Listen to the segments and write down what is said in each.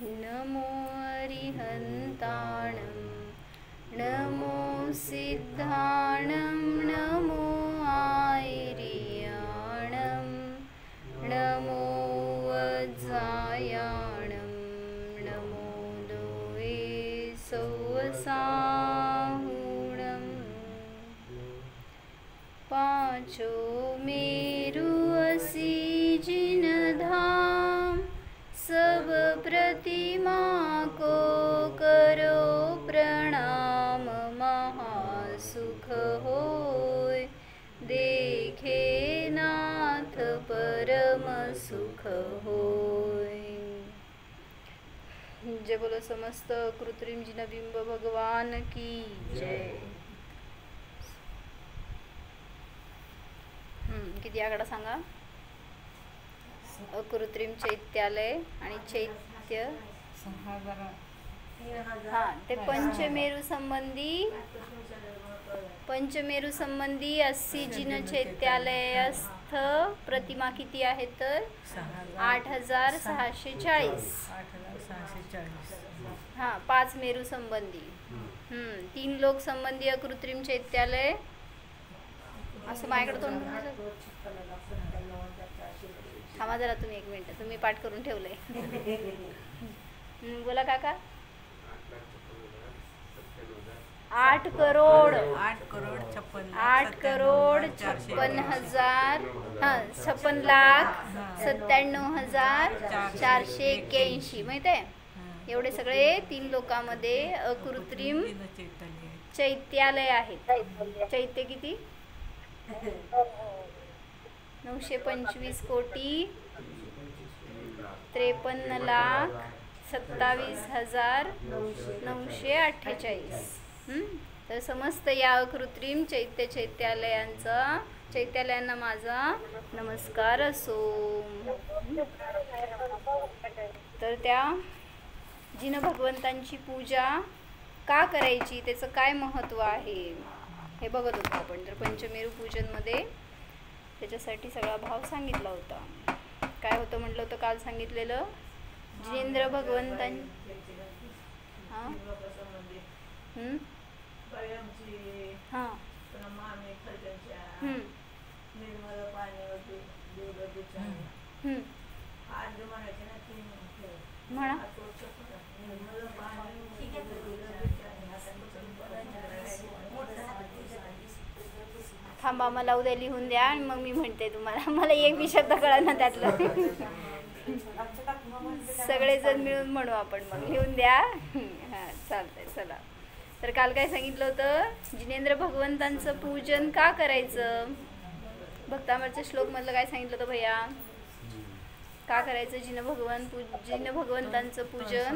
नमो अरिहन्ताणं नमो सिद्धाणं नमो आयर्याणं नमो वज्रायाणं नमो दोये सौवसाहुणं पाँचो मेरु असी जिनधाम सब प्रतिमा को करो प्रणाम महासुख होय देखे नाथ परम सुख होय। जय बोलो समस्त कृत्रिम जिनबिंब भगवान की जय। किती आकडा सांगा? अकृत्रिम चैत्यालय आणि चैत्य 6000 हां ते पंचमेरू संबंधी 80 जिन चैत्यालयस्थ प्रतिमा किती आहेत तर 8640 हां 5 मेरू संबंधी 3 लोक संबंधी अकृत्रिम चैत्यालय असं माझ्याकडे तोंड थांबा जरा तुम्ही 1 मिनिट तुम्ही पाठ करून ठेवलंय बोला काका 8 करोड 56,97,481 माहित आहे एवढे सगळे 3 लोकांमध्ये अकृत्रिम चैत्यालय आहेत। चैत्य किती 925,53,27,948 तर समस्त या अकृत्रिम चैत्यालयांना माझा नमस्कार असो। तर त्या जिन भगवंतांची पूजा का करायची त्याचं काय महत्त्व आहे हे बघत होतो आपण। तर पंचमेरू पूजनमध्ये त्याच्यासाठी सगळा भाव सांगितला होता। काय होतं म्हटलं होतं काल सांगितलेलं जिनेंद्र भगवंतां हां म्हणा थांबा मला उद्या लिहून द्या आणि मग मी म्हणते तुम्हाला। मला एक बी शब्द कळला ना त्यातलं सगळेजण मिळून म्हणू आपण मग लिहून द्या हां चालतंय चला। तर काल काय सांगितलं होतं जिनेंद्र भगवंतांचं पूजन का करायचं भक्तामरच्या श्लोकमधलं काय सांगितलं होतं भैया का करायचं जिन भगवंतांचं पूजन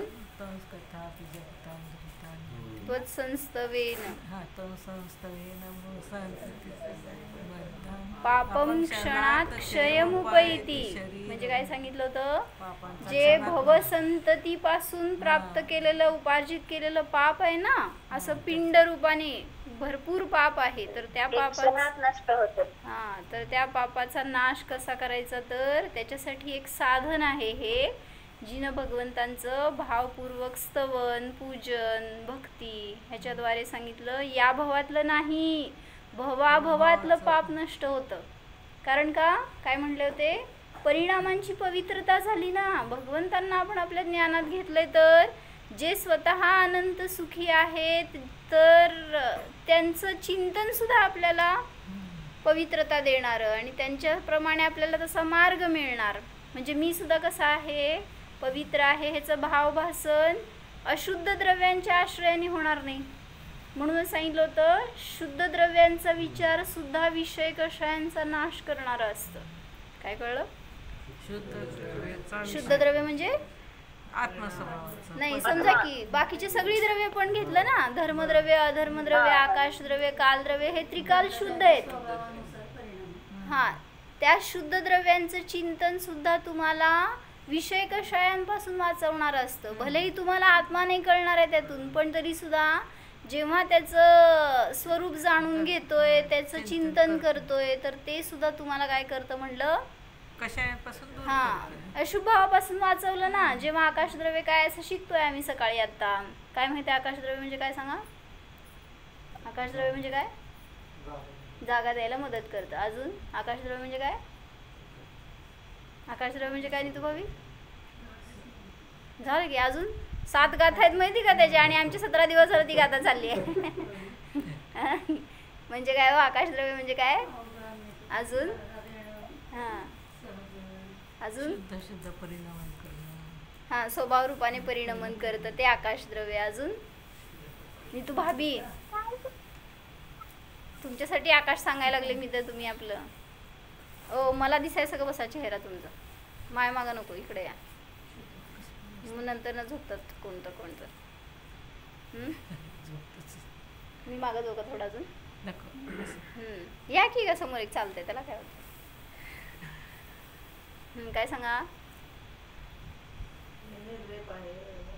त्वत्संस्तवेन पापम क्षणात क्षयमुपैति म्हणजे काय सांगितलं होतं जे भवसंततीपासून प्राप्त केलेलं उपार्जित केलेलं पाप आहे ना असं पिंड रूपाने भरपूर पाप आहे तर त्या त्या पापाचा नाश कसा करायचा तर त्याच्यासाठी एक साधन आहे हे जिन भगवंतांचं भावपूर्वक स्तवन पूजन भक्ती ह्याच्याद्वारे सांगितलं। या भवातलं नाही भवाभवातलं पाप नष्ट होतं। कारण का काय म्हटले होते परिणामांची पवित्रता झाली ना भगवंतांना आपण आपल्या ज्ञानात घेतलंय तर जे स्वतः अनंत सुखी आहेत तर त्यांचं चिंतन सुद्धा आपल्याला पवित्रता देणारं आणि त्यांच्याप्रमाणे आपल्याला तसा मार्ग मिळणार। म्हणजे मी सुद्धा कसा आहे पवित्र आहे ह्याचं भावभासन अशुद्ध द्रव्यांच्या आश्रयाने होणार नाही। म्हणूनच सांगितलं होतं शुद्ध द्रव्यांचा विचार सुद्धा विषय कषायांचा नाश करणारा असतं। काय कळलं? शुद्ध द्रव्य म्हणजे नाही समजा की बाकीचे सगळी द्रव्य पण घेतलं ना धर्मद्रव्य अधर्मद्रव्य आकाशद्रव्य कालद्रव्य हे त्रिकाल शुद्ध आहेत। हां त्या शुद्ध द्रव्यांचं चिंतन सुद्धा तुम्हाला विषय कषायांपासून वाचवणार असतं। भलेही तुम्हाला आत्मा नाही कळणार आहे त्यातून पण तरी सुद्धा जेव्हा त्याचं स्वरूप जाणून घेतोय त्याचं चिंतन करतोय तर ते सुद्धा तुम्हाला काय करतं म्हणलं कशापासून दूर हा करतं. अशुभ भावापासून वाचवलं ना. जेव्हा आकाशद्रव्य काय असं शिकतोय आम्ही सकाळी आता. काय माहिती आकाशद्रव्य म्हणजे काय सांगा. आकाशद्रव्य म्हणजे काय. जागा द्यायला मदत करतं. अजून आकाशद्रव्य म्हणजे काय. आकाशद्रव्य म्हणजे काय नीतू भावी. झालं की अजून 7 गाथा आहेत माहिती का त्याच्या. आणि आमचे 17 दिवस झालं ती गाथा चालली आहे. म्हणजे काय हो आकाशद्रव्य म्हणजे काय. अजून हां अजून शुद्ध परिणाम करणं. हां स्वभाव रूपाने परिणमन करतं ते आकाशद्रव्य. अजून नीतू भाभी तुमच्यासाठी आकाश सांगायला लागले मी तर. तुम्ही आपलं ओ मला दिसायचं सगळं बसा चेहरा तुमचा. माय मागा नको इकडे या. मग नंतर ना झोपतात कोणतं कोणतं. मी मागं जाऊ का थोडं अजून. या की का समोर एक चालतंय त्याला काय होतं. काय सांगा.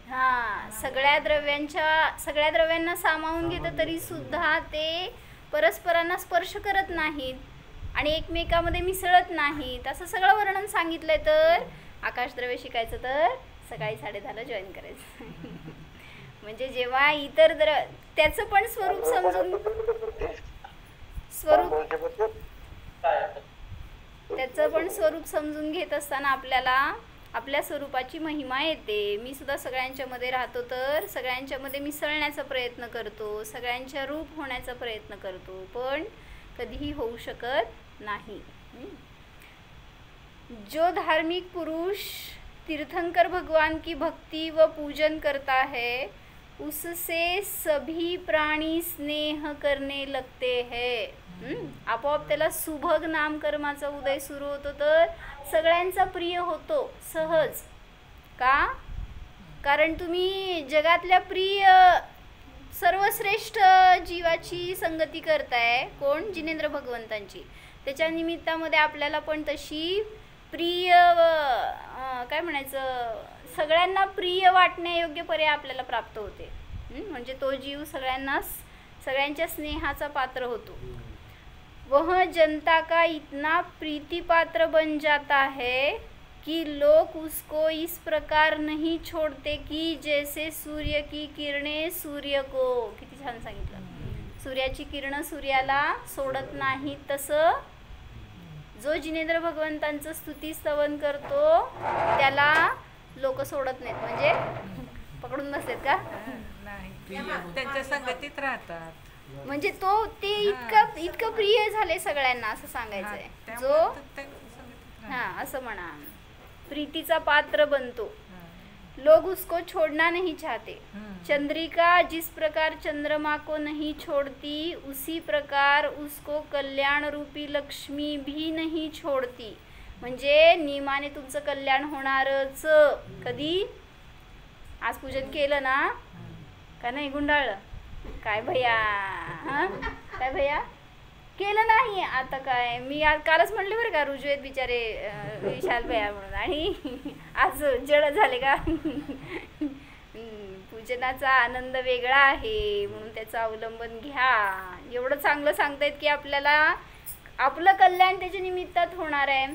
हा सगळ्या द्रव्यांना सामावून घेतं तरी सुद्धा ते परस्परांना स्पर्श करत नाहीत आणि एकमेकामध्ये मिसळत नाहीत. असं सगळं वर्णन सांगितलंय. तर आकाशद्रव्य शिकायचं तर सकाळी 10:30ला जॉईन करायचं. म्हणजे जेव्हा इतर त्याचं पण स्वरूप समजून घेत असताना आपल्याला आपल्या स्वरूपाची महिमा येते. मी सुद्धा सगळ्यांच्या मध्ये राहतो तर सगळ्यांच्या मध्ये मिसळण्याचा प्रयत्न करतो. सगळ्यांच्या रूप होण्याचा प्रयत्न करतो. पण कधीही होऊ शकत नाही. जो धार्मिक पुरुष तीर्थंकर भगवान की भक्ति व पूजन करता है उससे सभी प्राणी स्नेह करने लगते हैं. आपोआप त्याला सुभग नामकर्माचा उदय सुरू होतो तर सगळ्यांचा प्रिय होतो सहज. का. कारण तुम्ही जगातल्या प्रिय सर्वश्रेष्ठ जीवाची संगती करताय. कोण. जिनेंद्र भगवंतांची. त्याच्या निमित्तामध्ये आपल्याला पण तशी प्रिय काय म्हणायचं सगळ्यांना प्रिय वाटण्यायोग्य पर्याय आपल्याला प्राप्त होते. म्हणजे तो जीव सगळ्यांच्या स्नेहाचा पात्र होतो. वह जनता का इतना प्रीति पात्र बन जाता है कि लोग उसको इस प्रकार नहीं छोड़ते कि जैसे सूर्य की किरणें सूर्य को. किती छान सांगितलं. सूर्याची किरण सूर्याला सोडत नाही तसं जो जिनेंद्र भगवंतांचं स्तुती स्तवन करतो त्याला लोक सोडत नाहीत. म्हणजे पकडून बसलेत का. त्यांच्या संगतीत राहतात. म्हणजे ते इतकं प्रिय झाले सगळ्यांना असं सांगायचंय. जो हा असं म्हणा प्रीतीचा पात्र बनतो. लोग उसको छोड़ना नहीं चाहते. चंद्रिका जिस प्रकार चंद्रमा को नहीं छोड़ती उसी प्रकार उसको कल्याण रूपी लक्ष्मी भी नहीं छोड़ती. म्हणजे नियमाने तुमचं कल्याण होणारच. कधी. आज पूजन केलं ना का नाही गुंडाळलं. काय भैया. काय भैया केलं नाही. आता काय मी कालच म्हणले बरं का रुजवेत बिचारे विशाल भैया म्हणून. आणि आज जड झाले का. पूजनाचा आनंद वेगळा आहे म्हणून त्याचं अवलंबन घ्या. एवढं चांगलं सांगतायत की आपल्याला आपलं कल्याण त्याच्या निमित्तात होणार आहे.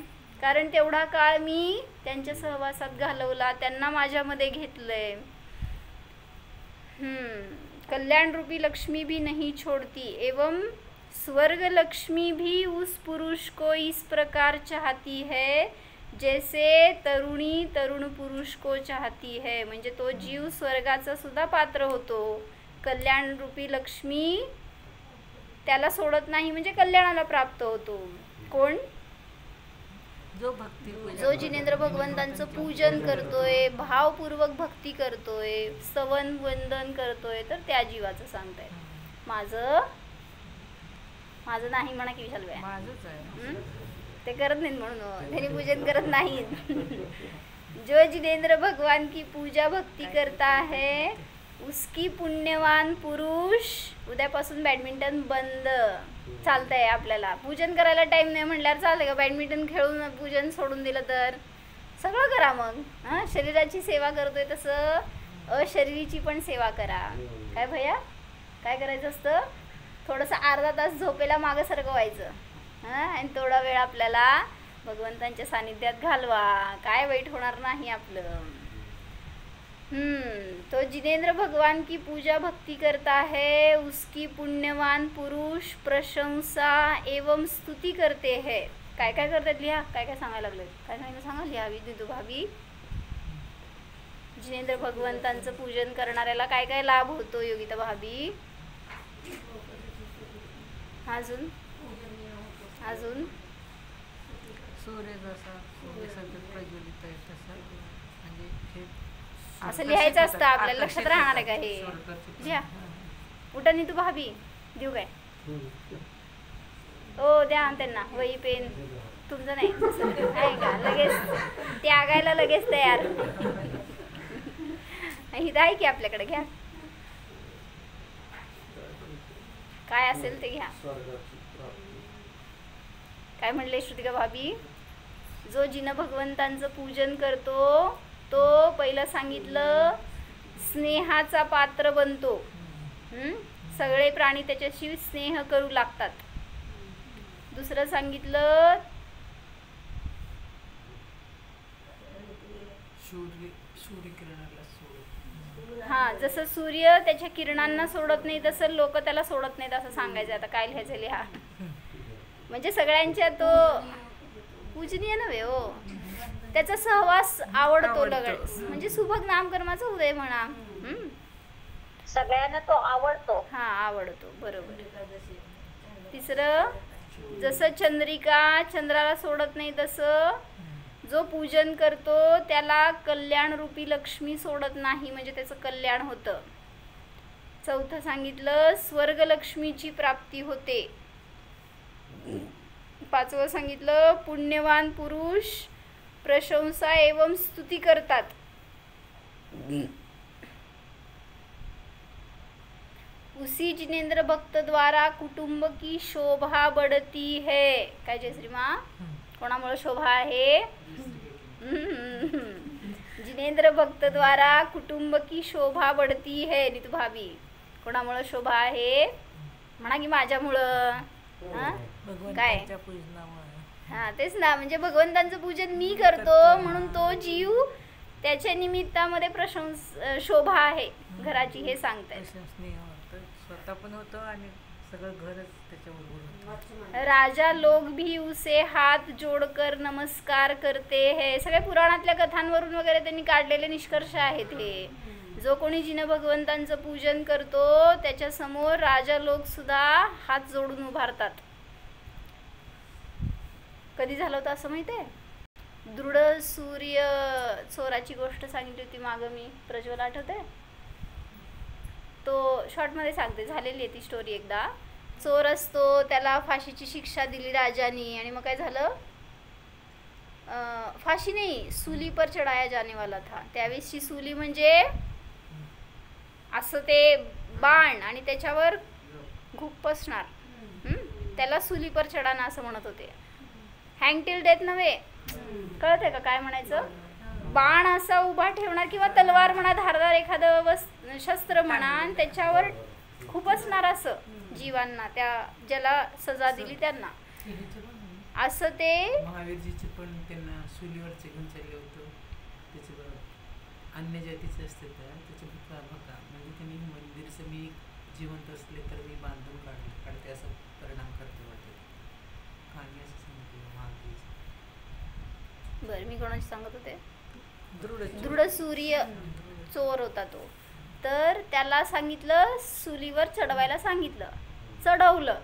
कारण तेवढा काळ मी त्यांच्या सहवासात घालवला. त्यांना माझ्यामध्ये घेतलंय. कल्याण रूपी लक्ष्मी भी नहीं छोड़ती एवं स्वर्ग लक्ष्मी भी उस पुरुष को इस प्रकार चाहती है जैसे तरुणी तरुण पुरुष को चाहती है. म्हणजे तो जीव स्वर्गाचा सुद्धा पात्र होतो. कल्याण रूपी लक्ष्मी त्याला सोडत नाही म्हणजे कल्याणाला प्राप्त होतो. कोण. जो जिनेंद्र भगवंतांचं पूजन करतोय भावपूर्वक भक्ती करतोय स्तवन वंदन करतोय तर त्या जीवाचं सांगताय. माझं नाही म्हणा की विशाल भैया. ते करत नाहीत म्हणून त्यांनी पूजन करत नाहीत. जो जिनेंद्र भगवान की पूजा भक्ती करता है उसकी पुण्यवान पुरुष. उद्यापासून बॅडमिंटन बंद. चालतंय आपल्याला पूजन करायला टाइम नाही म्हटल्यावर चालतंय का. बॅडमिंटन खेळून पूजन सोडून दिलं तर सगळं करा मग. शरीराची सेवा करतोय तसं अशरीरीची पण सेवा करा. काय भैया काय करायचं असतं. थोडंसं अर्धा तास झोपेला मागं सारखं व्हायचं. आणि थोडा वेळ आपल्याला भगवंतांच्या सानिध्यात घालवा, काय वाईट होणार नाही आपलं. तो जिनेंद्र भगवान की पूजा भक्ति करता है, उसकी पुण्यवान पुरुष प्रशंसा एवं स्तुति करते हैं. काय काय करतात लिहा, काय काय सांगायला लागले, काय सांगितलं सांगा लिहा. विदुदू भाभी, जिनेंद्र भगवंतांचं पूजन करणाऱ्याला काय काय लाभ होतो योगिता भाभी. अजून अजून सूर्य जसा सूर्यासारखं प्रज्वलित आहे तसं म्हणजे हे असं लिहायचं असतं आपल्याला. लक्षात राहणार आहे का हे. लिहा. उठा नी तू भाभी, देऊ काय. ओ द्या त्यांना वही पेन. तुमचं नाही आहे का लगेच त्यागायला लगेच तयार. इथं आहे की आपल्याकडे, घ्या काय असेल ते घ्या. काय म्हणले श्रुतिका भाभी, जो जिन भगवंतांचं पूजन करतो तो पहिलं सांगितलं स्नेहाचा पात्र बनतो. सगळे प्राणी त्याच्याशी स्नेह करू लागतात. दुसरं सांगितलं हा, जसं सूर्य त्याच्या किरणांना सोडत नाही तसं लोक त्याला सोडत नाहीत असं सांगायचं. आता काय लिहायचं लिहा. म्हणजे सगळ्यांच्या तो पूजनीय नव्हे हो, त्याचा सहवास आवडतो. म्हणजे सुभग नामकर्माचा उदय म्हणा. सगळ्यांना तो आवडतो. हा आवडतो, बरोबर. तिसरं, जसं चंद्रिका चंद्राला सोडत नाही तसं जो पूजन करतो त्याला कल्याण रूपी लक्ष्मी सोडत नाही, म्हणजे त्याचं कल्याण होतं. चौथं सांगितलं स्वर्ग लक्ष्मीची प्राप्ती होते. पाचवं सांगितलं पुण्यवान पुरुष प्रशंसा एवं स्तुती करतात. उसी जिनेंद्र भक्त द्वारा कुटुंब की शोभा बढ़ती है. काय जयश्री माँ, कोणामुळे शोभा आहे. जिनेंद्र भक्त द्वारा कुटुंब की शोभा बढ़ती है. नीतू भाभी, कोणामुळे शोभा आहे म्हणा की माझ्यामुळं. काय हा तेच ना, म्हणजे भगवंतांचं पूजन मी करतो म्हणून तो जीव त्याच्या निमित्तामध्ये शोभा आहे घराची, हे सांगतायत. स्वतः पण होतो आणि सगळं घरच त्याच्याबरोबर होतं. राजा लोग भी उसे हात जोडकर नमस्कार करते है. सगळ्या पुराणातल्या कथांवरून वगैरे त्यांनी काढलेले निष्कर्ष आहेत हे. जो कोणी जिने भगवंतांचं पूजन करतो त्याच्या समोर राजा लोक सुद्धा हात जोडून उभारतात. कधी झालं होतं असं माहिती आहे. दृढ सूर्य चोराची गोष्ट सांगितली होती मागं मी, प्रज्वल आठवते. तो शॉर्टमध्ये सांगते, झालेली आहे ती स्टोरी. एकदा चोर असतो, त्याला फाशीची शिक्षा दिली राजानी, आणि मग काय झालं, फाशी नाही सूली पर चढाया जाने वाला था. त्यावेळेसची सूली म्हणजे असं ते बाण आणि त्याच्यावर घुप्पसणार, त्याला सूली पर चढाना असं म्हणत होते. हँग टिल डेथ नव्हे, कळत आहे का काय म्हणायचं. बाण असा उभा ठेवणार किंवा तलवार म्हणा, धारदार एखादं शस्त्र म्हणा, आणि त्याच्यावर खुपसणार असं जीवांना, त्या ज्याला सजा दिली त्यांना. असं ते महावीरजीचे पण त्यांना सुलीवरचे घेऊन चालले होतं. त्याचे अन्य जातीचे असते त्याचे बघा, म्हणजे त्यांनी मंदिरचं मी जिवंत असले तर मी बांधून काढते असं परिणाम करते वाटते. कहाणी असं सांगितलं महावीर. बरं, मी कोणाची सांगत होते. दृढ सूर्य चोर होता तो, तर त्याला सांगितलं सुलीवर चढवायला सांगितलं. चढवलं,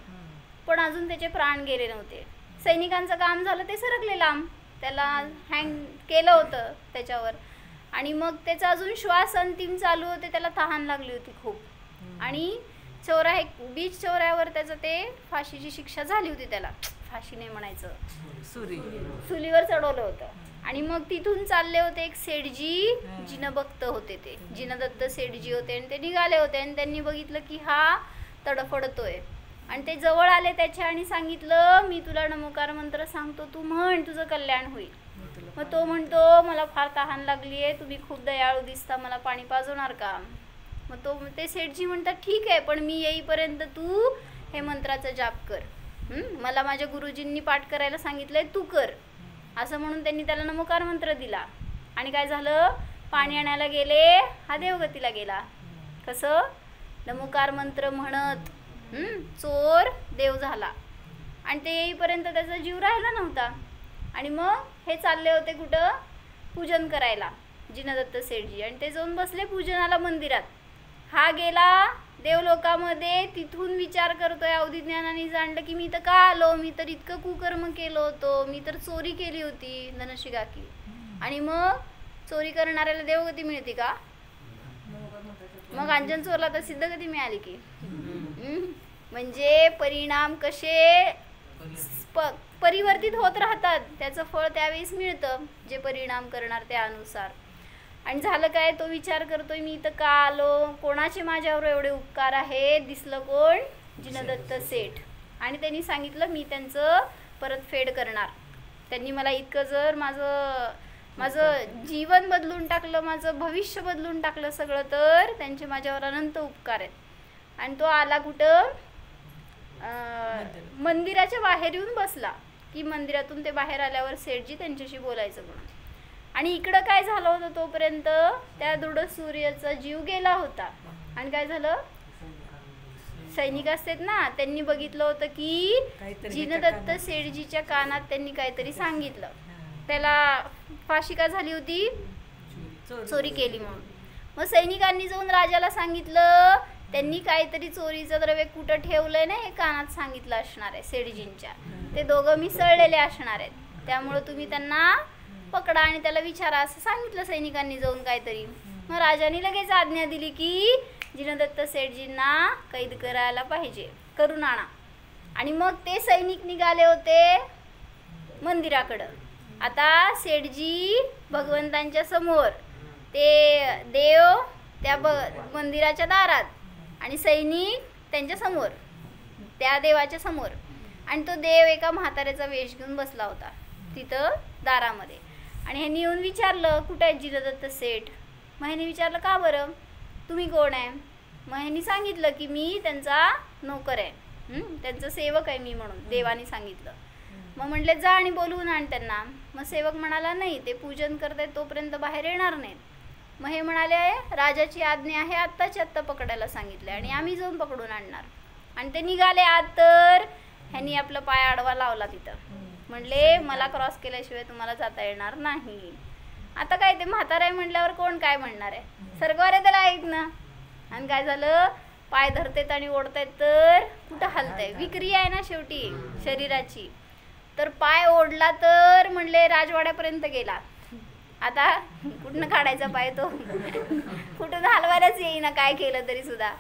पण अजून त्याचे प्राण गेले नव्हते. सैनिकांचं काम झालं, ते सरकले लांब, त्याला हँग केलं होतं त्याच्यावर, आणि मग त्याचा अजून श्वास अंतिम चालू होते. त्याला तहान लागली होती खूप, आणि बीच चौऱ्यावर त्याचं ते फाशीची शिक्षा झाली होती. त्याला फाशी नाही म्हणायचं, सुलीवर चढवलं होतं. आणि मग तिथून चालले होते एक सेठजी, जिनभक्त होते ते, जिनदत्त सेठजी होते, आणि ते निघाले होते. आणि त्यांनी बघितलं की हा तडफडतोय, आणि ते जवळ आले त्याच्या आणि सांगितलं, मी तुला नमोकार मंत्र सांगतो, तू म्हण, तुझं कल्याण होईल. मग तो म्हणतो, मला फार तहान लागली आहे, तुम्ही खूप दयाळू दिसता, मला पाणी पाजवणार का. मग ते सेठजी म्हणतात, ठीक आहे, पण मी येईपर्यंत तू हे मंत्राचा जाप कर. मला माझ्या गुरुजींनी पाठ करायला सांगितलंय, तू कर. असं म्हणून त्यांनी त्याला नमोकार मंत्र दिला. आणि काय झालं, पाणी आणायला गेले, हा देवगतीला गेला. कसं, नमोकार मंत्र म्हणत चोर देव झाला. आणि ते येईपर्यंत त्याचा जीव राहिला नव्हता. आणि मग हे चालले होते कुठं, पूजन करायला जिनदत्त सेठजी. आणि ते जाऊन बसले पूजनाला मंदिरात. हा गेला देवलोकामध्ये. तिथून विचार करतोय, अवधी ज्ञानाने जाणलं की मी तर का आलो, मी तर इतकं कुकर्म केलं होतं, मी तर चोरी केली होती धनशिका की. आणि मग चोरी करणाऱ्याला देवगती मिळते का? मग अंजन चोरला तर सिद्धगती मिळाली की. म्हणजे परिणाम कसे परिवर्तित होत राहतात, त्याचं फळ त्यावेळेस मिळतं, जे परिणाम करणार त्यानुसार. आणि झालं काय, तो विचार करतोय मी इथं का आलो, कोणाचे माझ्यावर एवढे उपकार आहे. दिसलं कोण, जिनदत्त सेठ. आणि त्यांनी सांगितलं मी त्यांचं परतफेड करणार. त्यांनी मला इतकं जर माझं जीवन बदलून टाकलं, माझं भविष्य बदलून टाकलं सगळं, तर त्यांचे माझ्यावर अनंत उपकार आहेत. आणि तो आला कुठं, मंदिराच्या बाहेर येऊन बसला की मंदिरातून ते बाहेर आल्यावर सेठजी त्यांच्याशी बोलायचं म्हणून. आणि इकडं काय झालं होतं, तोपर्यंत त्या दृढ सूर्याचा जीव गेला होता. आणि काय झालं, सैनिक असतात ना, त्यांनी बघितलं होतं की जिनदत्त सेठजीच्या कानात त्यांनी काहीतरी सांगितलं. त्याला फाशी का झाली होती, चोरी केली म्हणून. मग सैनिकांनी जाऊन राजाला सांगितलं, त्यांनी काहीतरी चोरीचं द्रव्य कुठं ठेवलंय ना, हे कानात सांगितलं असणार आहे सेठजींच्या. ते दोघं मिसळलेले असणार आहेत, त्यामुळं तुम्ही त्यांना पकडा आणि त्याला विचारा, असं सांगितलं सैनिकांनी जाऊन काहीतरी. मग राजाने लगेच आज्ञा दिली की जिनदत्त सेठजींना कैद करायला पाहिजे, करून आणा. आणि मग ते सैनिक निघाले होते मंदिराकडं. आता सेठजी भगवंतांच्या समोर, ते देव त्या मंदिराच्या दारात आणि सैनिक त्यांच्या समोर, त्या देवाच्या समोर. आणि तो देव एका म्हाताऱ्याचा वेश घेऊन बसला होता तिथं दारामध्ये. आणि ह्यांनी येऊन विचारलं कुठं आहे जिनदत्त सेठ. मग ह्यांनी विचारलं का बरं, तुम्ही कोण आहे. मग ह्यांनी सांगितलं की मी त्यांचा नोकर आहे, त्यांचं सेवक आहे मी म्हणून देवाने सांगितलं. मग म्हटले जा आणि बोलवून आण त्यांना. मग सेवक म्हणाला नाही, ते पूजन करतायत तोपर्यंत बाहेर येणार नाहीत. मग हे म्हणाले राजाची आज्ञा आहे, आत्ताच्या आत्ता पकडायला सांगितलं आणि आम्ही जाऊन पकडून आणणार. आणि ते निघाले आत, तर ह्यांनी आपला पाय आडवा लावला तिथं. म्हणले मला क्रॉस केल्याशिवाय तुम्हाला जाता येणार नाही. आता काय, ते म्हातारा आहे म्हटल्यावर कोण काय म्हणणार आहे, सरकार आहे त्याला ऐक ना. आणि काय झालं, पाय धरतेत आणि ओढतायत, तर कुठं हलतंय, विक्री आहे ना शेवटी शरीराची. तर पाय ओढला तर म्हणले राजवाड्यापर्यंत गेला. आता कुठनं काढायचा पाय तो, कुठून हलवायलाच येईना काय केलं तरी सुद्धा.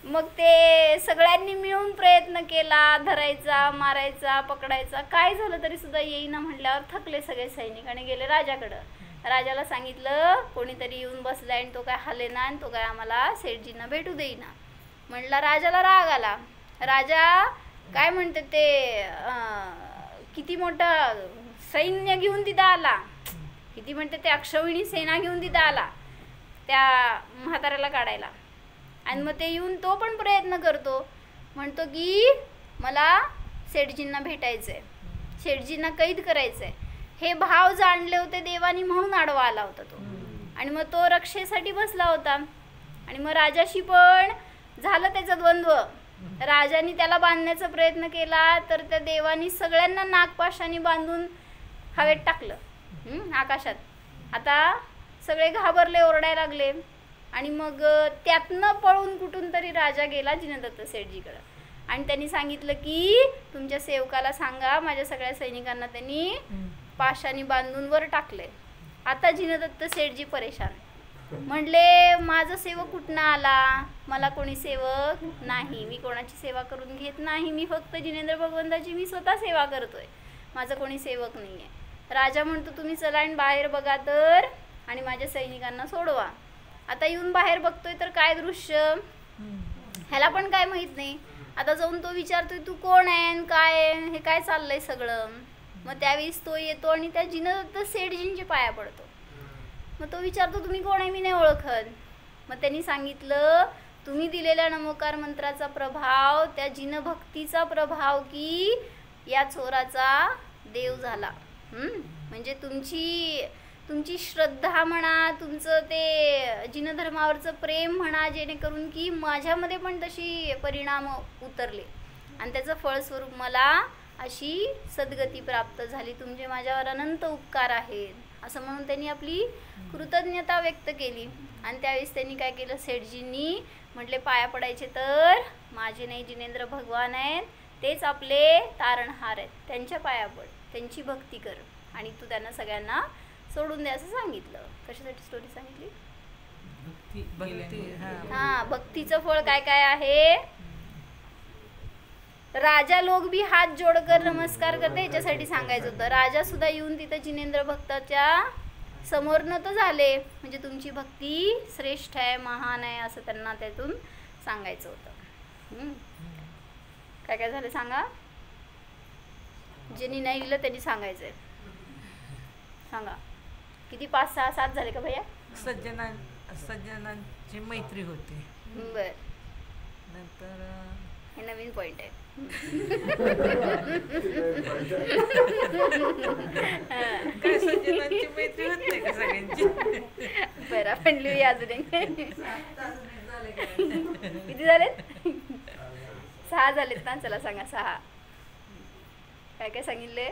मग ते सगळ्यांनी मिळून प्रयत्न केला, धरायचा, मारायचा, पकडायचा, काय झालं तरी सुद्धा येईना. म्हटल्यावर थकले सगळे सैनिक आणि गेले राजाकडं. राजाला सांगितलं कोणीतरी येऊन बसलाय आणि तो काय हलेना आणि तो काय आम्हाला सेठजींना भेटू देईना. म्हटला राजाला राग आला. राजा काय म्हणते, ते किती मोठा सैन्य घेऊन तिथं आला, किती म्हणते ते अक्षौहिणी सेना घेऊन तिथं आला त्या म्हाताऱ्याला काढायला. आणि मग ते येऊन तो पण प्रयत्न करतो, म्हणतो की मला सेठजींना भेटायचंय, सेठजींना कैद करायचंय. हे भाव जाणले होते देवानी म्हणून आडवा आला होता तो. आणि मग तो रक्षेसाठी बसला होता. आणि मग राजाशी पण झालं त्याचा द्वंद्व. राजाने त्याला बांधण्याचा प्रयत्न केला, तर त्या देवानी सगळ्यांना नागपाशाने बांधून हवेत टाकलं आकाशात. आता सगळे घाबरले, ओरडायला लागले. आणि मग त्यातनं पळून कुठून तरी राजा गेला जिनदत्त सेठजीकडं. आणि त्यांनी सांगितलं की तुमच्या सेवकाला सांगा माझ्या सगळ्या सैनिकांना त्यांनी पाशाने बांधून वर टाकले. आता जिनदत्त सेठजी परेशान. म्हणले माझा सेवक कुठनं आला, मला कोणी सेवक नाही, मी कोणाची सेवा करून घेत नाही, मी फक्त जिनेंद्र भगवंताची मी स्वतः सेवा करतोय, माझा कोणी सेवक नाही आहे. राजा म्हणतो तुम्ही चला आणि बाहेर बघा तर आणि माझ्या सैनिकांना सोडवा. आता येऊन बाहेर बघतोय तर काय दृश्य, ह्याला पण काय माहित नाही. आता जाऊन तो विचारतोय तू कोण आहे आणि काय आहे, हे काय चाललंय सगळं. मग त्यावेळेस तो येतो आणि त्या जिनदत्त सेठजींचे पाया पडतो. मग तो विचारतो तुम्ही कोण आहे, मी नाही ओळखत. मग त्यांनी सांगितलं तुम्ही दिलेल्या नमोकार मंत्राचा प्रभाव, त्या जिनभक्तीचा प्रभाव की या चोराचा देव झाला. म्हणजे तुमची श्रद्धा म्हणा, तुमचं ते जिनधर्मावरचं प्रेम म्हणा, जेणेकरून की माझ्यामध्ये पण तशी परिणाम उतरले आणि त्याचं फळस्वरूप मला अशी सद्गती प्राप्त झाली. तुमचे माझ्यावर अनंत उपकार आहेत असं म्हणून त्यांनी आपली कृतज्ञता व्यक्त केली. आणि त्यावेळेस त्यांनी काय केलं, सेठजींनी म्हटले पाया पडायचे तर माझे नाही, जिनेंद्र भगवान आहेत तेच आपले तारणहार आहेत, त्यांच्या पाया पड, त्यांची भक्ती कर आणि तू त्यांना सगळ्यांना सोडून दे असं सांगितलं. कशासाठी स्टोरी सांगितली? हा, भक्तीचं फळ काय काय आहे. राजा लोक भी हात जोडकर नमस्कार करते, याच्यासाठी सांगायचं होतं. राजा सुद्धा येऊन तिथं जिनेंद्र भक्ताच्या समोर नत झाले, म्हणजे तुमची भक्ती श्रेष्ठ आहे, महान आहे असं त्यांना त्यातून सांगायचं होतं. काय काय झालं सांगा. ज्यांनी नाही लिहिलं त्यांनी सांगायचंय. सांगा किती, 5, 6, 7 झाले का भैया? सज्जनांची मैत्री होते. बर, नंतर हे नवीन पॉइंट आहे. काय सज्जनांची मैत्री होते का सगळ्यांची? बरं, आपण लिहूया अजून एक. किती झालेत? 6 झालेत ना. चला सांगा 6. काय काय सांगितले?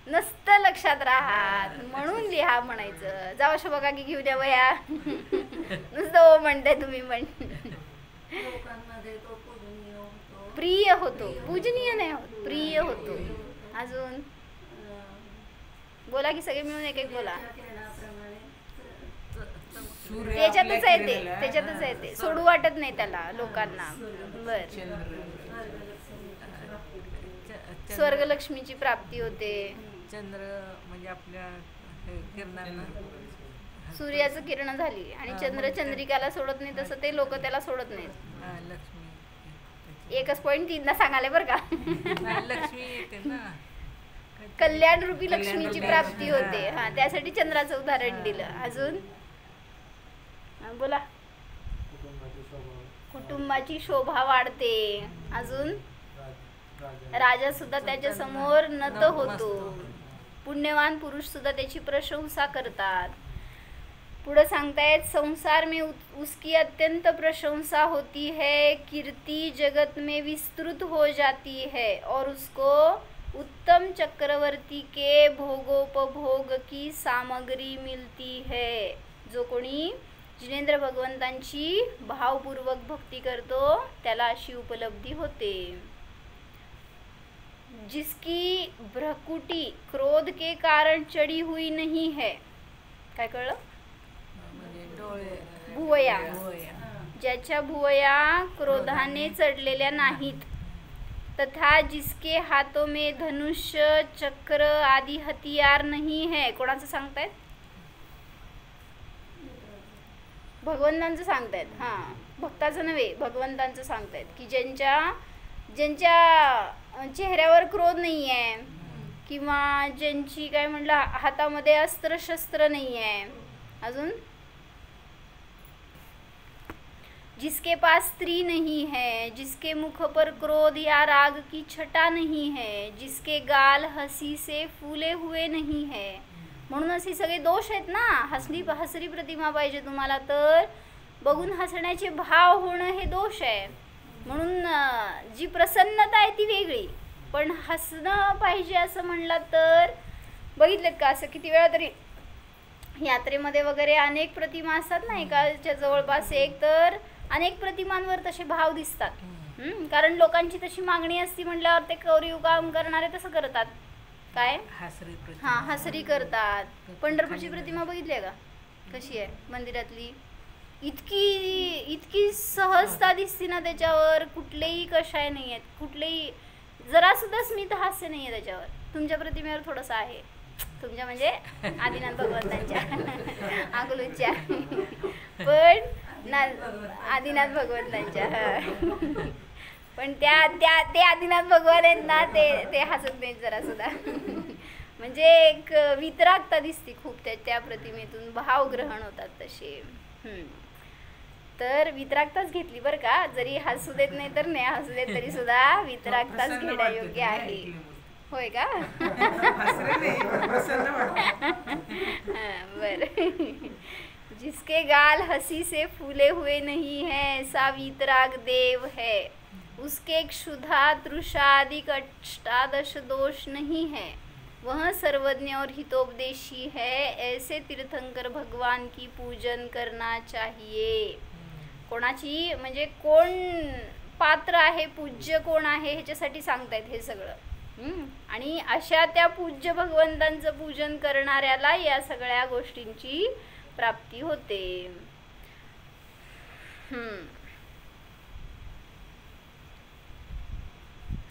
नसतं लक्षात राहत म्हणून लिहा म्हणायचं. जाऊ असं बघा की घेऊ द्या वया. नुसतं हो म्हणताय तुम्ही पण. प्रिय होतो, पूजनीय नाही होत, प्रिय होतो. अजून बोला की सगळे मिळून एक एक बोला. त्याच्यातच आहे ते, त्याच्यातच आहे ते, सोडू वाटत नाही त्याला लोकांना. बर, स्वर्गलक्ष्मीची प्राप्ती होते. चंद्र म्हणजे आपल्या किरणांना, सूर्याचं किरण झाली आणि चंद्र चंद्रिकाला सोडत नाही तसं ते लोक त्याला सोडत नाहीत. लक्ष्मी एकच पॉइंट 3ला सांगाले बरं का. लक्ष्मी येते ना, कल्याण रूपी लक्ष्मीची प्राप्ती होते. हा, त्यासाठी चंद्राचं उदाहरण दिलं. अजून बोला. कुटुंबाची शोभा वाढते. अजून राजा सुद्धा त्याच्या समोर नत होतो. पुण्यवान पुरुष सुद्धा त्याची प्रशंसा करतात. पुढे सांगतायत, संसार में उसकी अत्यंत प्रशंसा होती है, कीर्ति जगत में विस्तृत हो जाती है और उसको उत्तम चक्रवर्ती के भोगोपभोग की सामग्री मिलती है. जो कोणी जिनेंद्र भगवंतांची भावपूर्वक भक्ती करतो त्याला अशी उपलब्धी होते. जिसकी भ्रकुटी क्रोध के कारण चढ़ी हुई नहीं है. काय कळलं? भुवया, ज्याच्या भुवया क्रोधाने चढलेल्या नाहीत. तथा जिसके हाथों में धनुष्य चक्र आदि हथियार नहीं है. कोणाचं सांगतायत? भगवंतांचं सांगतायत. हा, भक्ताचं नव्हे, भगवंतांचं सांगतायत की ज्यांच्या चेहऱ्यावर क्रोध नाही आहे किंवा ज्यांची काय म्हटलं हातामध्ये अस्त्र शस्त्र नाही आहे. अजून जिसके पास स्त्री नहीं है, जिसके मुख पर क्रोध या राग की छटा नहीं है, जिसके गाल हसी से फूले हुए नहीं है. म्हणून असे सगळे दोष आहेत ना. हसरी प्रतिमा पाहिजे तुम्हाला तर बघून हसण्याचे भाव होणं हे दोष आहे. म्हणून जी प्रसन्नता आहे ती वेगळी, पण हसणं पाहिजे असं म्हणलं तर बघितलेत का असं किती वेळा तरी यात्रेमध्ये वगैरे अनेक प्रतिमा असतात ना, एकाच्या जवळपास एक तर अनेक प्रतिमांवर तसे भाव दिसतात. कारण लोकांची तशी मागणी असती म्हटल्यावर ते कोरीव काम करणारे तसं करतात. काय हसरी करतात. पंढरपूरची प्रतिमा बघितली आहे का कशी आहे मंदिरातली? इतकी सहजता दिसते ना त्याच्यावर. कुठलेही कषाय नाही आहेत, कुठलेही जरा सुद्धा स्मित हास्य नाही आहे त्याच्यावर. तुमच्या प्रतिमेवर थोडंसं आहे. तुमच्या म्हणजे आदिनाथ भगवंतांच्या आगलूच्या, पण आदिनाथ भगवंतांच्या. पण ते आदिनाथ भगवान आहेत ना, ते हसत नाहीत जरा सुद्धा. म्हणजे एक वितरागता दिसते खूप त्या प्रतिमेतून. भावग्रहण होतात तसे. तर वितरागताच घेतली बरं का. जरी हसू देत नाही तर नाही हसू देत तरी सुद्धा वितरागताच घेणं योग्य आहे. होय का? हसरे नाही, प्रसन्न वाटतं. हाँ, बर. जिसके गाल हंसी से फूले हुए नहीं है ऐसा वीतराग देव है, उसके क्षुधा तृषा आदि अष्टादश दोष नहीं है, वह सर्वज्ञ और हितोपदेशी है, ऐसे तीर्थंकर भगवान की पूजन करना चाहिए. कोणाची म्हणजे कोण पात्र आहे, पूज्य कोण आहे ह्याच्यासाठी सांगतायत हे सगळं. आणि अशा त्या पूज्य भगवंतांचं पूजन करणाऱ्याला या सगळ्या गोष्टींची प्राप्ती होते.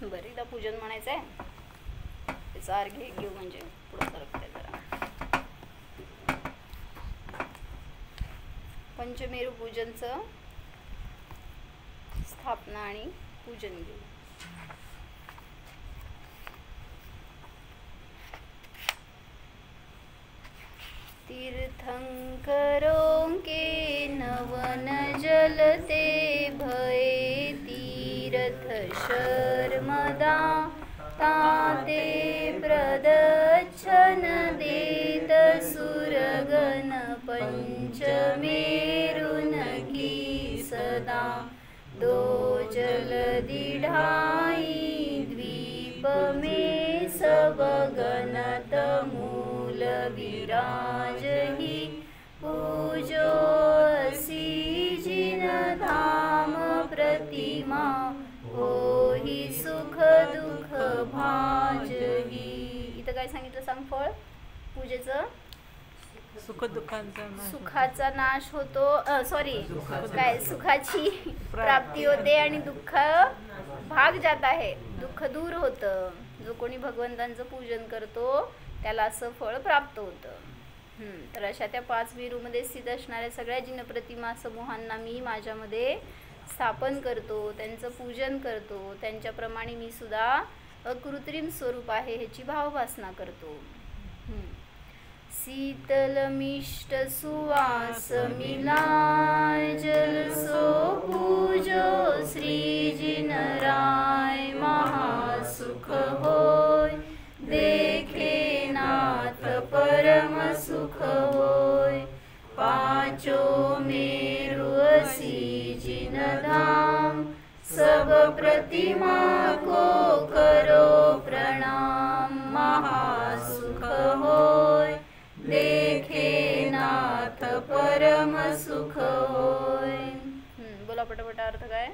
बरं, एकदा पूजन म्हणायचं आहे, त्याचा अर्घ्य घेऊ म्हणजे पुढं सरकते जरा. पंचमेरू पूजनचं स्थापना आणि पूजन घेऊ. तीर्थंकरों के नवन जलते भये, तीर्थ शर्मदा ताते प्रदच्छन देत सुरगण पंचमेरुन की सदा, दो जलधि ढाई द्वीप में सब गणत मूल विराज ही, पूजो असी जिन धाम प्रतिमा, हो ही सुख दुःख भाजही. इथं काय सांगितलं सांग फळ पूजेचं? सुख दुःखांचा नाश. सुखाचा नाश होतो, सॉरी काय, सुखाची प्राप्ती होते आणि दुःख भाग जात आहे, दुःख दूर होतं. जो कोणी भगवंतांचं पूजन करतो त्याला असं फळ प्राप्त होतं. तर अशा त्या 5 मेरूमध्ये स्थित असणाऱ्या सगळ्या जिनप्रतिमा समूहांना मी माझ्यामध्ये स्थापन करतो, त्यांचं पूजन करतो, त्यांच्याप्रमाणे मी सुद्धा अकृत्रिम स्वरूप आहे ह्याची भावभासना करतो. शीतल मिष्ट सुवास मिलाय, जल सो पूजो श्री जिन राय, महासुख होय देखे नाथ परम सुख होय, पांचो मेरु असी जिन धाम, सब प्रतिमा को करो प्रणाम, महासुख होय देखे नाथ परम सुख होय. बोला पटापट अर्थ काय?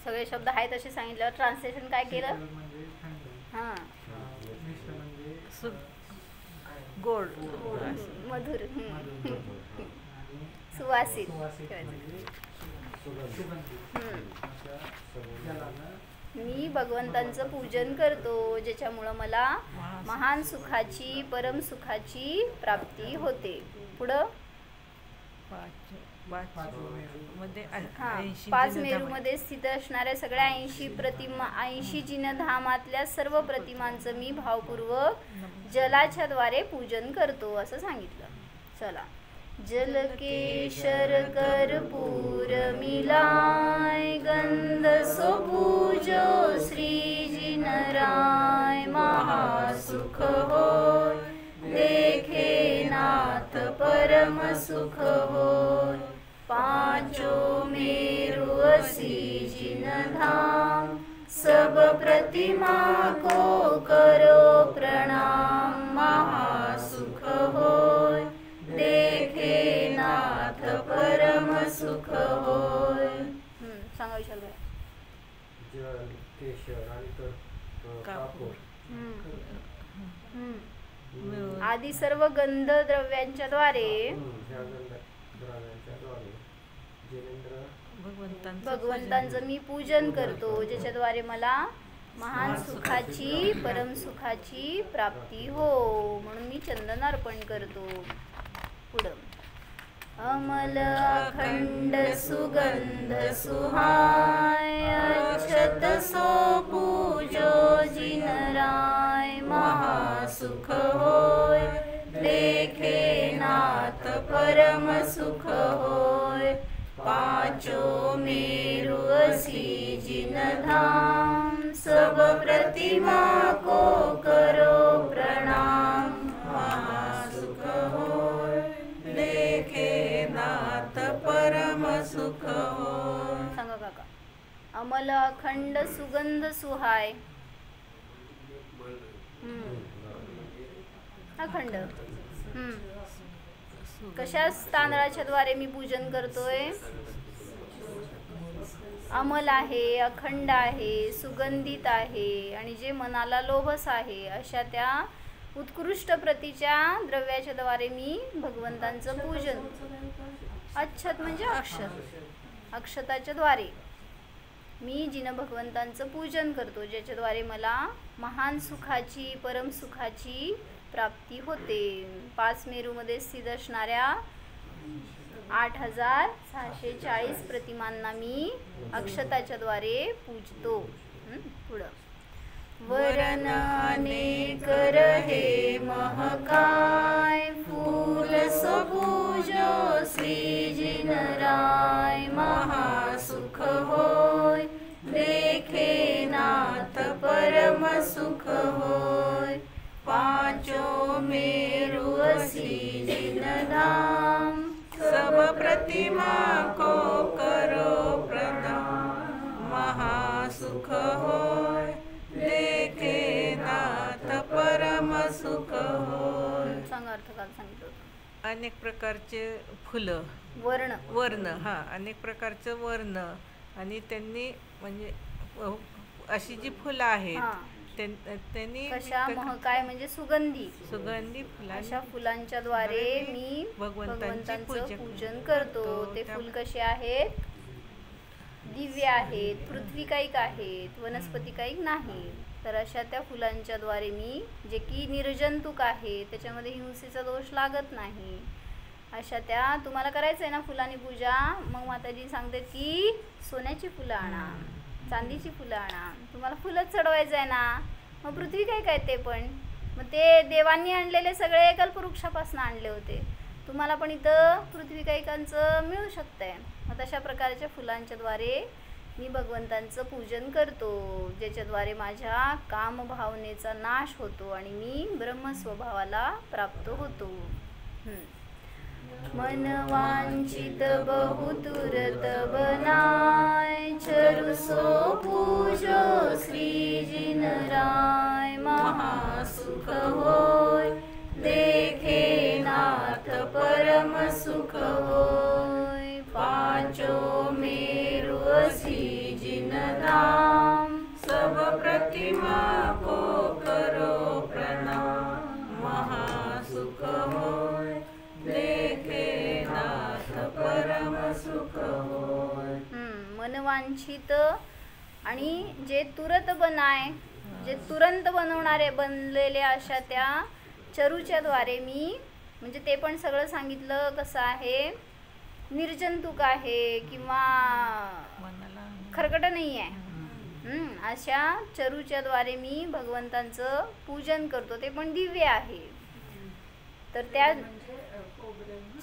सगळे शब्द आहेत असे सांगितलं. ट्रान्सलेशन काय केलं? हां, गोड, मधुर, सुवासित. मी भगवंतांचं पूजन करतो ज्याच्यामुळं मला महान सुखाची, परम सुखाची प्राप्ती होते. पुढं 5 मेरूमध्ये स्थित असणाऱ्या सगळ्या 80 जिनधामातल्या सर्व प्रतिमांचं मी भावपूर्वक जलाच्या द्वारे पूजन करतो असं सांगितलं. चला. जल केशर कर्पूर मिलाय, गंध सो पूजो श्री जिन राय, महासुख होय देखे नाथ परम सुख होय, पांचो मेरु असी जिन धाम, सब प्रतिमा को करो प्रणाम, महासुख होय देखे नाथ परम सुख होय. सांगा विशाल भाई. जल, केशर आणि कापूर आदी सर्व गंध द्रव्यांच्या द्वारे भगवंतांचं मी पूजन करतो ज्याच्याद्वारे मला महान सुखाची, परम सुखाची प्राप्ती हो, म्हणून मी चंदन अर्पण करतो. पुढं. अमल अखंड सुगंध सुहाय, अक्षत सो पूजो जिन राय, महासुख होय देखे नाथ परम सुख होय, पांचो मेरु असी जिन जिनधाम सब प्रतिमा को करो प्रणाम। महासुख होय देखे नाथ परम सुख होय। सांगा काका. अमल अखंड सुगंध सुहाय. अखंड. कशा तांदळाच्या द्वारे मी पूजन करतोय? अमल आहे, अखंड आहे, सुगंधित आहे आणि जे मनाला लोभस आहे अशा त्या उत्कृष्ट प्रतीच्या द्रव्याच्या द्वारे मी भगवंतांचं पूजन. अच्छत म्हणजे अक्षत. अक्षताच्या द्वारे मी जिन भगवंतांचं पूजन करतो, ज्याच्याद्वारे मला महान सुखाची, परम सुखाची प्राप्ती होते. 5 मेरूमध्ये स्थित असणाऱ्या 8640 प्रतिमांना मी अक्षताच्या द्वारे पूजतो. पुढं. वरन अनेक रहे महकाय, फूल सो पूजो श्री जिनराय। महासुख होय देखे नाथ परम सुख होय। पांचों मेरु श्री जिनधाम, सब प्रतिमा को करो प्रणाम। महासुख होय देखे नाथ परम सुख होय। सांगा अर्थ काल सांगितलं होतं. अनेक प्रकारचे फुलं, वर्ण अनेक प्रकारचे वर्ण आणि त्यांनी म्हणजे अशी जी फुलं आहेत त्यांनी कशा महकाय म्हणजे सुगंधी फुलं, अशा फुलांच्या द्वारे मी भगवंतांचं पूजन करतो. ते फुल कसे आहेत? दिव्य आहेत, पृथ्वीकायिक आहेत, वनस्पतिकायिक नाही. तर अशा त्या फुलांच्या द्वारे मी, जे की निर्जंतुक आहे, त्याच्यामध्ये हिंसेचा दोष लागत नाही, अशा त्या तुम्हाला करायचं आहे ना फुलांनी पूजा. मग माताजी सांगते की सोन्याची फुलं आणा, चांदीची फुलं आणा. तुम्हाला फुलंच चढवायचं आहे ना. मग पृथ्वी काय ते पण मग ते देवांनी आणलेले सगळे कल्पवृक्षापासून आणले होते. तुम्हाला पण इथं पृथ्वीकायिकांचं मिळू शकतंय. मग तशा प्रकारच्या फुलांच्या द्वारे मी भगवंतांचं पूजन करतो, ज्याच्याद्वारे माझ्या कामभावनेचा नाश होतो आणि मी ब्रह्मस्वभावाला प्राप्त होतो. मन वांछित बहुतुरत बनाय, चरुसो पूजो श्री जिनराय। महासुख होय देखे नाथ परम सुख होय। पांचों मेरु श्री जिनधाम, सब प्रतिमा को करो प्रणाम। महासुख होय देखे नाथ परम सुख होय। मनवांछित आणि जे तुरत बनाय, जे तुरंत बनलेले अशा त्या चरूच्या द्वारे मी, म्हणजे ते पण सगळं सांगितलं कसं आहे, निर्जंतुक आहे किंवा खरकट नाही आहे. अशा चरूच्या द्वारे मी भगवंतांचं पूजन करतो, ते पण दिव्य आहे. तर त्या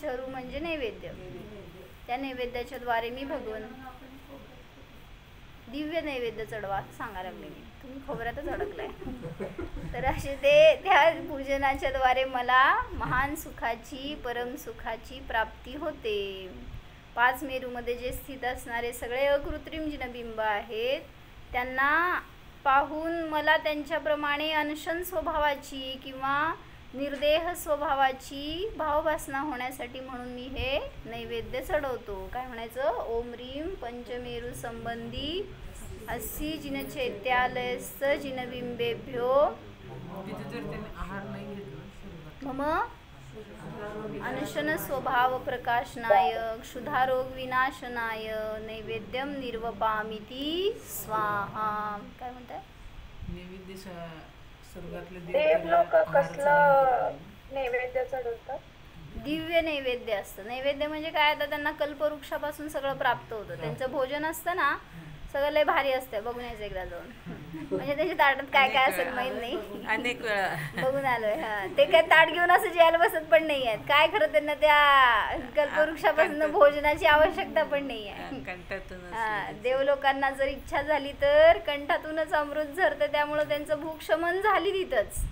चरू म्हणजे नैवेद्य, त्या नैवेद्याच्या द्वारे मी दिव्य नैवेद्य चढवा असं सांगायला लागले मी. तुम्ही खोबऱ्यातच अडकलाय. तर असे ते त्या पूजनाच्या द्वारे मला महान सुखाची, परम सुखाची प्राप्ती होते. 5 मेरूमध्ये जे स्थित असणारे सगळे अकृत्रिम जिनबिंब आहेत, त्यांना पाहून मला त्यांच्याप्रमाणे अनशन स्वभावाची किंवा निर्देह स्वभावाची भाववासना होण्यासाठी म्हणून मी हे नैवेद्य चढवतो. काय म्हणायचं? ओम ह्रीं पंचमेरू संबंधी अस्सी जिनचैत्यालयस्थ जिनबिंबेभ्यो मम अनशन स्वभाव प्रकाशनाय क्षुधारोग विनाशनाय नैवेद्यम निर्वपामिति स्वाहा. काय म्हणताय? नैवेद्य स्वर्गातले देव लोक कसलं नैवेद्य चढवतात? दिव्य नैवेद्य असतं. नैवेद्य म्हणजे काय, आता त्यांना कल्पवृक्षापासून सगळं प्राप्त होतं. त्यांचं भोजन असतं ना, सगळं लय भारी असतं. बघून यायचं एकदा जाऊन. म्हणजे त्याच्या ताटात काय काय असेल माहित नाही, अनेक वेळा बघून आलोय. ते काय ताट घेऊन असं जेवायला बसत पण नाही आहेत. काय खरं त्यांना त्या कल्पवृक्षापासून भोजनाची आवश्यकता पण नाही आहे. देवलोकांना जर इच्छा झाली तर कंठातूनच अमृत झरतं, त्यामुळं त्यांचं भूक शमन झाली तिथंच.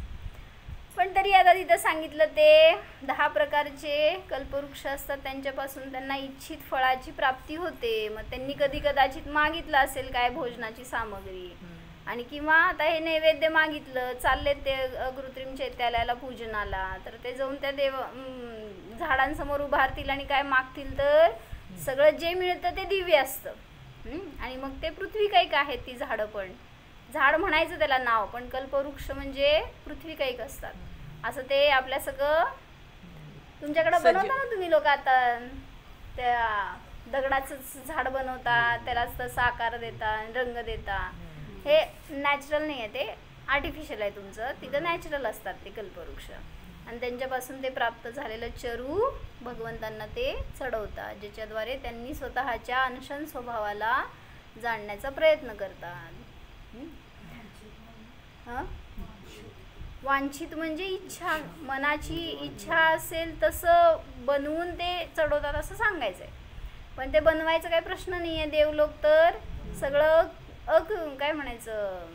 पण तरी आता तिथं सांगितलं ते 10 प्रकारचे कल्पवृक्ष असतात, त्यांच्यापासून त्यांना इच्छित फळाची प्राप्ती होते. मग त्यांनी कधी कदाचित मागितलं असेल काय भोजनाची सामग्री, आणि किंवा आता हे नैवेद्य मागितलं, चालले ते अकृत्रिम चैत्यालयाला पूजनाला, तर ते जाऊन त्या झाडांसमोर उभारतील आणि काय मागतील तर सगळं जे मिळतं ते दिव्य असतं. आणि मग ते पृथ्वीकाईक आहेत ती झाडं, पण झाड म्हणायचं त्याला नाव, पण कल्पवृक्ष म्हणजे पृथ्वीकाईक असतात. असं ते आपल्या सगळं तुमच्याकडं बनवता ना तुम्ही लोक, आता त्या दगडाचं झाड बनवतात, त्यालाच तसा आकार देता, रंग देता. हे नॅचरल नाही आहे, ते आर्टिफिशियल आहे तुमचं. तिथं नॅचरल असतात ते कल्पवृक्ष, आणि त्यांच्यापासून ते प्राप्त झालेलं चरू भगवंतांना ते चढवतात, ज्याच्याद्वारे त्यांनी स्वतःच्या अनशन स्वभावाला जाणण्याचा प्रयत्न करतात. वांछित म्हणजे इच्छा, मनाची इच्छा असेल तसं बनवून ते चढवतात असं सांगायचं आहे. पण ते बनवायचं काही प्रश्न नाही आहे. देवलोक तर सगळं काय म्हणायचं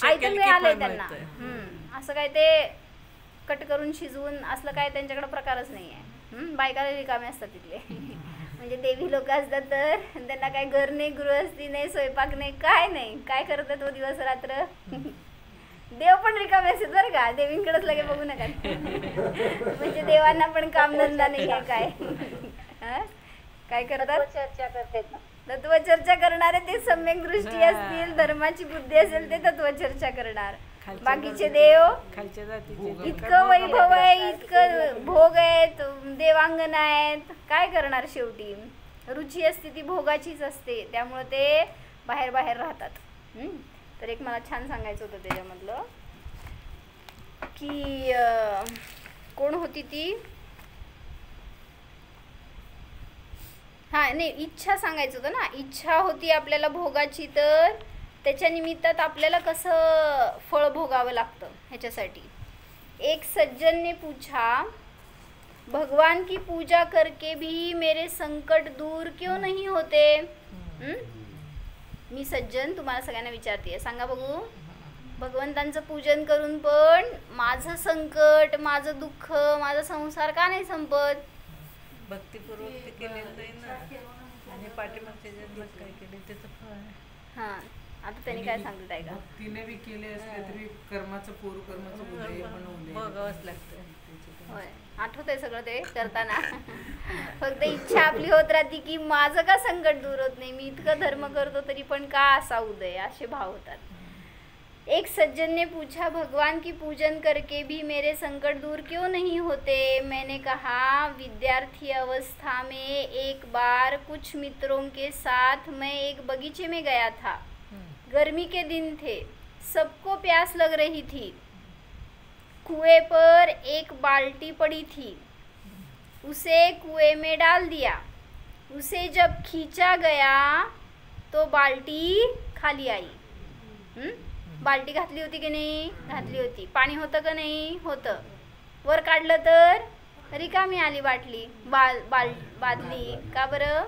आयतं मिळालंय त्यांना. असं काय ते कट करून शिजवून असलं काय त्यांच्याकडे प्रकारच नाही आहे. बायकाला रिकामे असतात तिथले. म्हणजे देवी लोक असतात तर त्यांना काय घर नाही, गृहस्थी नाही, स्वयंपाक नाही, काय नाही. काय करतात तो दिवस रात्र. देव पण रिकामे असतात बरं का, देवींकडेच लगे बघू नका. म्हणजे देवांना पण कामधंदा नाही आहे काय. काय करतात, चर्चा करते. तत्वचर्चा करणारे ते सम्यक दृष्टी असतील, धर्माची बुद्धी असेल ते तत्वचर्चा करणार. बाकीचे देव इतकं वैभव आहे, इतकं भोग आहेत, देवांगण आहेत, काय करणार. शेवटी रुची असते ती भोगाचीच असते, त्यामुळे ते बाहेर बाहेर राहतात. तर एक मला छान सांगायचं होतं त्याच्यामधलं की कोण होती ती, नाही इच्छा सांगायचं होतं ना. इच्छा होती आपल्याला भोगाची, तर त्याच्या निमित्तात आपल्याला कसं फळ भोगावं लागतं. ह्याच्यासाठी एक सज्जन ने पूछा, भगवान की पूजा करके भी मेरे संकट दूर क्यों नहीं होते. मी सज्जन तुम्हाला सगळ्यांना विचारते, सांगा बघू, भगवंतांचं पूजन करून पण माझं संकट, माझं दुःख, माझा संसार का नाही संपत. भक्तीपूर्वक ते केलेलं नाही ना, आणि पाठीमागच्या जन्मात काय केले त्याचं फळ आहे. हां, आता त्यांनी काय सांगत आहे का, भक्तीने बी केले असले तरी कर्माचं कर्माचं उदय पण बघावंच लागतं. होय, आठवतंय सगळं ते करताना. फक्त इच्छा आपली होत राहते की माझं का संकट दूर होत नाही, मी इतकं धर्म करतो तरी पण का असा उदय, असे भाव होतात. एक सज्जन ने पूछा, भगवान की पूजन करके भी मेरे संकट दूर क्यों नहीं होते. मैंने कहा, विद्यार्थी अवस्था में एक बार कुछ मित्रों के साथ मैं एक बगीचे में गया था. गर्मी के दिन थे, सबको प्यास लग रही थी. कुएं पर एक बाल्टी पड़ी थी, उसे कुएं में डाल दिया. उसे जब खींचा गया तो बाल्टी खाली आई. बाल्टी घातली होती की नाही, घातली होती. पाणी होतं का नाही, होतं. वर काढलं तर रिकामी आली बाटली, बादली. का बरं.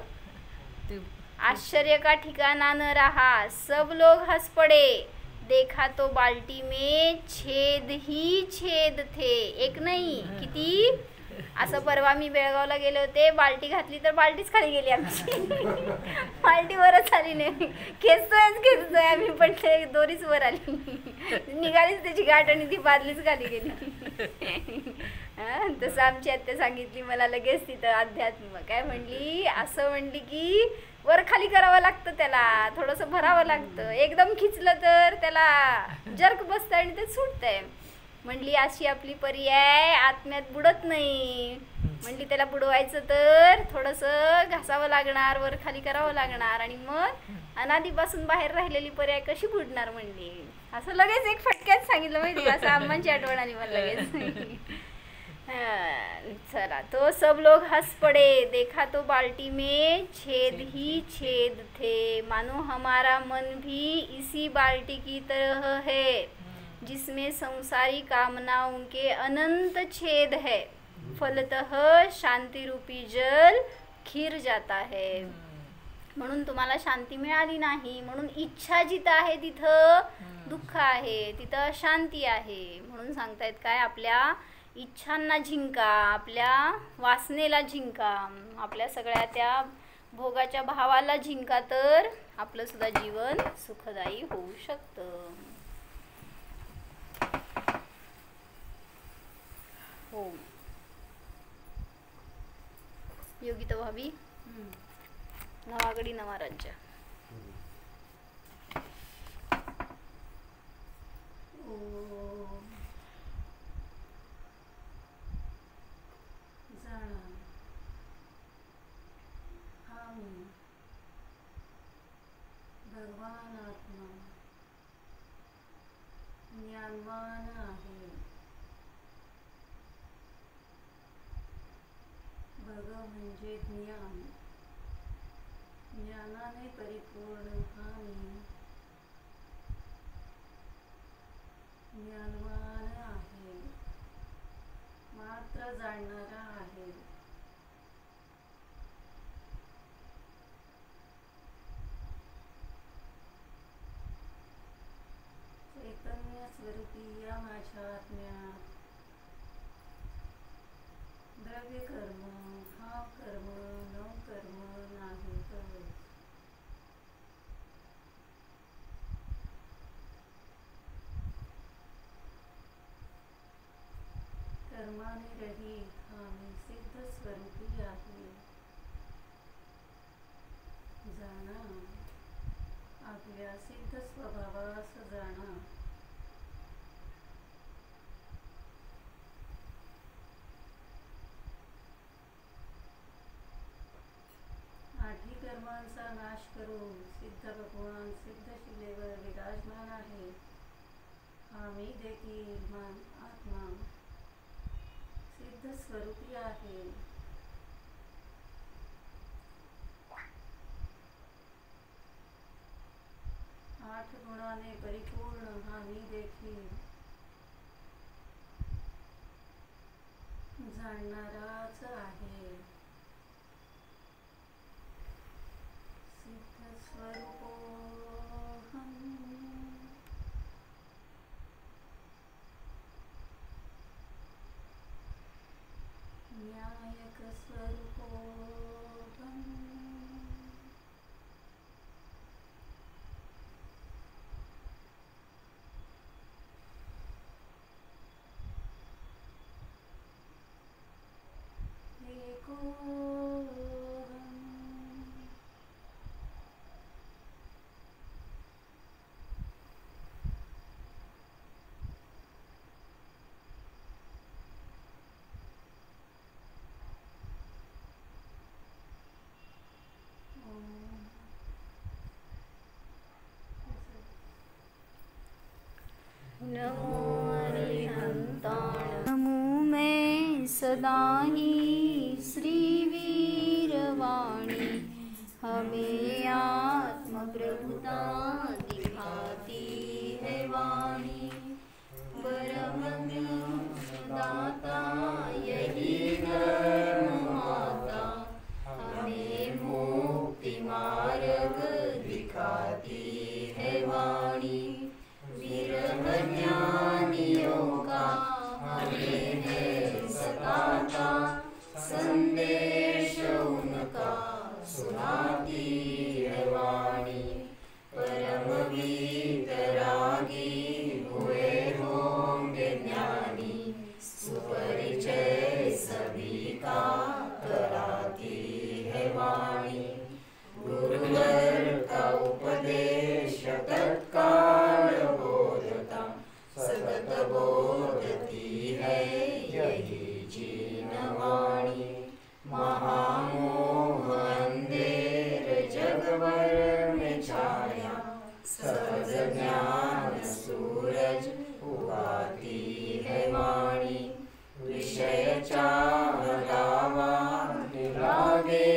आश्चर्य का ठिकाना न रहा, सब लोग हंस पड़े. देखा तो बाल्टी में छेद ही छेद थे, एक नाही किती. असं परवा मी बेळगावला गेले होते, बाल्टी घातली तर बाल्टीच खाली गेली आमची. बाल्टी वरच आली नाही. खेचतोय आम्ही, पण ते दोरीच वर आली, निघालीच त्याची गाठ आणि ती बादलीच खाली गेली. तसं आमची आत्या सांगितली मला लगेच तिथं अध्यात्म. काय म्हणली, असं म्हणली की वर खाली करावं लागतं, त्याला थोडंसं भरावं लागतं. एकदम खिचलं तर त्याला जर्क बसतं आणि ते सुटतंय. म्हणली अशी आपली पर्याय आत्म्यात बुडत नाही. म्हणली त्याला बुडवायचं तर थोडंसं घासावं लागणार, वर खाली करावं लागणार, आणि मग अनादीपासून बाहेर राहिलेली पर्याय कशी बुडणार म्हणली. असं लगेच एक फटक्यात सांगितलं माहिती, असं अम्मांची आठवण आली मला लगेच. चला, तो सब लोग हंस पड़े. देखा तो बाल्टी में छेद ही छेद थे. मानो हमारा मन भी इसी बाल्टी की तरह है, जिसमें संसारी कामनाओं के अनंत छेद है. फलतः शांति रूपी जल खीर जाता है. म्हणून तुम्हाला शांती मिळाली नाही. म्हणून इच्छा जिथं आहे तिथं दुःख आहे, तिथं अशांती आहे. म्हणून सांगतायत काय, आपल्या इच्छांना जिंका, आपल्या वासनेला जिंका, आपल्या सगळ्या त्या भोगाच्या भावाला जिंका, तर आपलं सुद्धा जीवन सुखदायी होऊ शकतं. हो योगिता भाभी, नवागडी नवा राज्य. भगवान आत्मा ज्ञानवान आहे. भग म्हणजे ज्ञान, ज्ञानाने परिपूर्ण हा मी ज्ञानवान आहे, मात्र जाणणारा आहे. चैतन्य स्वरूपी या माझ्या आत्म्यात द्रव्य कर्म, भाव कर्म, नव कर्म नाहीतच. कर्माने रहित हा मी सिद्ध स्वरूपी आहे. जाणा, आपल्या सिद्ध स्वभावास जाणा. आठी कर्मांचा नाश करून सिद्ध भगवान सिद्ध शिलेवर विराजमान आहे. हा मी देखील आत्मा सिद्ध स्वरूपी आहे. आठ गुणाने परिपूर्ण हा मी देखील जाणणाराच आहे. सिद्ध स्वरूपोऽहम्. न्यायक स्वरूपोऽहम्. नमो अरिहंताण, नमो मैं सदा ही श्री वीरवाणी. हमें आत्म प्रभुता दिखाती है वाणी. परब्रह्म दाता यही धर्म माता, हमें मुक्ति मार्ग दिखाती है वाणी. विरह ज्ञानियों का हमें है सताता, संदेश उनका सुनाती है वाणी. परम वीतरागी हुए होंगे ज्ञानी, सुपरिचय सभी का कराती है वाणी. गुरुवर का उपदेश तत्काल बोधता, सतत बोधती है यही जीनवाणी. महामोह अंधेर जगभर में छाया, सहज ज्ञान सूरज उगाती है वाणी. विषय चाह लावा लागे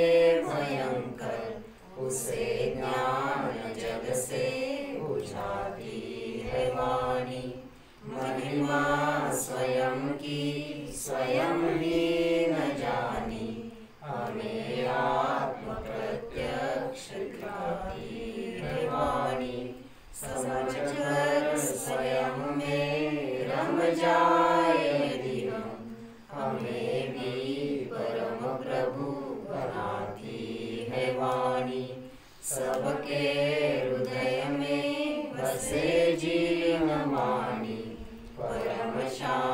भयंकर, उसे ज्ञान जग से बुझाती है वाणी. महिमा स्वयं की स्वयं ही न जानी, हमें आत्म प्रत्यक्ष सबके हृदय में बसे जीवन मानी परम शांति